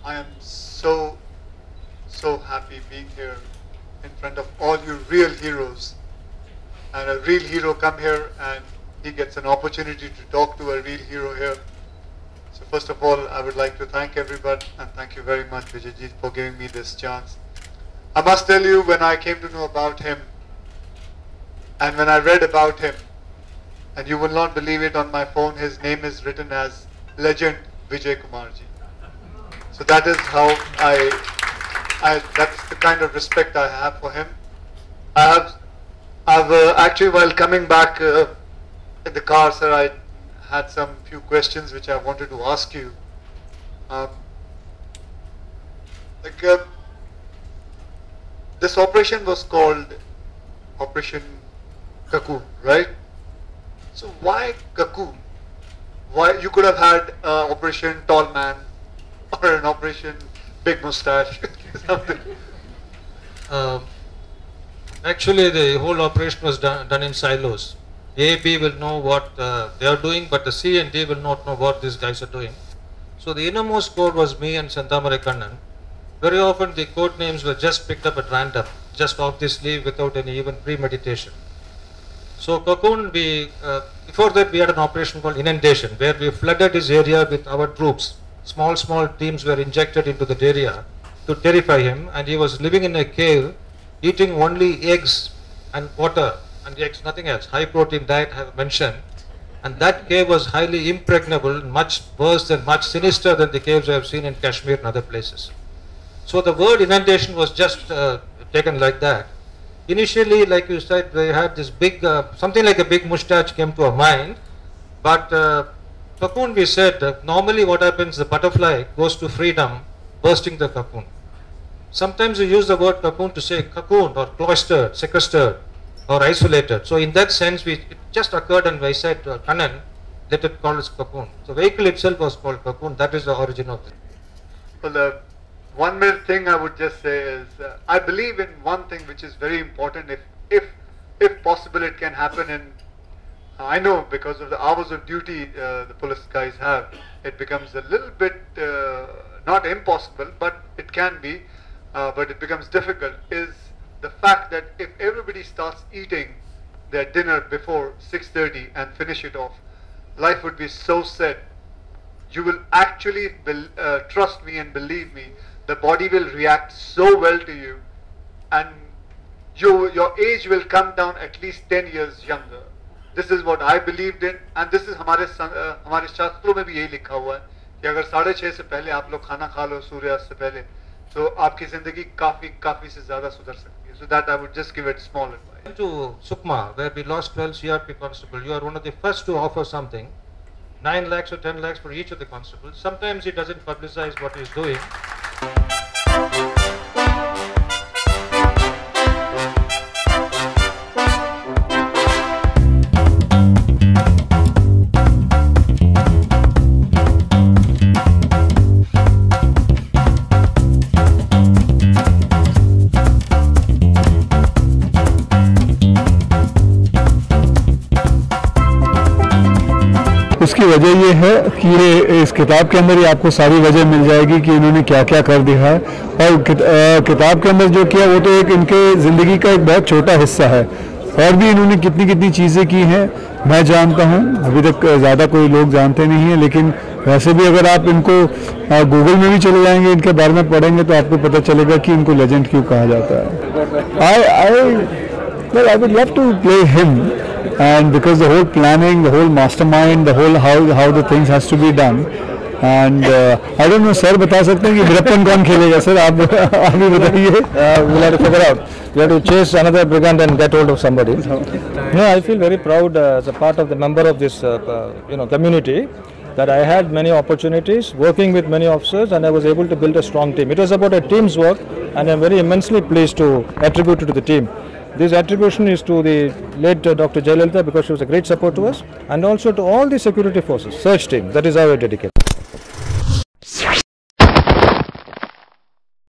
I am so happy being here in front of all you real heroes. And a real hero come here and he gets an opportunity to talk to a real hero here. So first of all, I would like to thank everybody and thank you very much, Vijayji, for giving me this chance. I must tell you, when I came to know about him and when I read about him, and you will not believe it, on my phone his name is written as Legend Vijay Kumar ji. So that is how that's the kind of respect I have for him. I've actually, while coming back in the car, sir, I had some few questions which I wanted to ask you. This operation was called Operation Cocoon, right? So why Cocoon? Why you could have had Operation Tall Man or an Operation Big Mustache, something. Actually, the whole operation was done in silos. A, B will know what they are doing, but the C and D will not know what these guys are doing. So the innermost code was me and Sandamare Kannan. Very often the code names were just picked up at random, just off the sleeve without any even premeditation. So Cocoon, before that we had an operation called Inundation, where we flooded this area with our troops. Small teams were injected into that area to terrify him, and he was living in a cave, eating only eggs and water, and eggs, nothing else. High protein diet I have mentioned. And that cave was highly impregnable, much worse and much sinister than the caves I have seen in Kashmir and other places. So the word inundation was just taken like that. Initially, like you said, they had this big, something like a big moustache came to our mind. But cocoon, we said, normally what happens, the butterfly goes to freedom, bursting the cocoon. Sometimes we use the word cocoon to say cocoon or cloistered, sequestered or isolated. So in that sense, it just occurred and I said, Kannan, let it call as cocoon. So vehicle itself was called cocoon. That is the origin of it. Well, the 1 minute thing I would just say is, I believe in one thing which is very important. If possible, it can happen in, I know because of the hours of duty the police guys have, it becomes a little bit, not impossible, but it can be, but it becomes difficult, is the fact that if everybody starts eating their dinner before 6:30 and finish it off, life would be so sad. You will actually, trust me and believe me, the body will react so well to you, and your age will come down at least 10 years younger. This is what I believed in, and this is हमारे शास्त्रों में भी यही लिखा हुआ है कि अगर 6:30 से पहले आप लोग खाना खा लो सूर्यास्त से पहले, तो आपकी जिंदगी काफी से ज्यादा सुधर सकती है. So that I would just give it small advice. To Sukma, where we lost 12 CRP constables, you are one of the first to offer something. 9 lakhs or 10 lakhs for each of the constables. Sometimes he doesn't publicize what he's doing. उसकी वजह ये है कि ये इस किताब के अंदर ही आपको सारी वजह मिल जाएगी कि इन्होंने क्या क्या कर दिया है, और किताब के अंदर जो किया वो तो एक इनके ज़िंदगी का एक बहुत छोटा हिस्सा है, और भी इन्होंने कितनी चीज़ें की हैं मैं जानता हूँ. अभी तक ज़्यादा कोई लोग जानते नहीं हैं, लेकिन वैसे भी अगर आप इनको गूगल में भी चले जाएंगे, इनके बारे में पढ़ेंगे तो आपको पता चलेगा कि इनको लेजेंड क्यों कहा जाता है. I would love to play him, and because the whole planning, the whole mastermind, the whole how the things has to be done, and I don't know, sir बता सकते हैं कि वीरप्पन कौन खेलेगा? सर आप भी बताइए. We'll have to figure out. We have to chase another brigand and get hold of somebody. No, I feel very proud as a part of the member of this community, that I had many opportunities working with many officers, and I was able to build a strong team. It was about a team's work, and I'm very immensely pleased to attribute it to the team. This attribution is to the late Dr. Jayalalitha, because she was a great support to us, and also to all the security forces, search team. That is how I dedicate.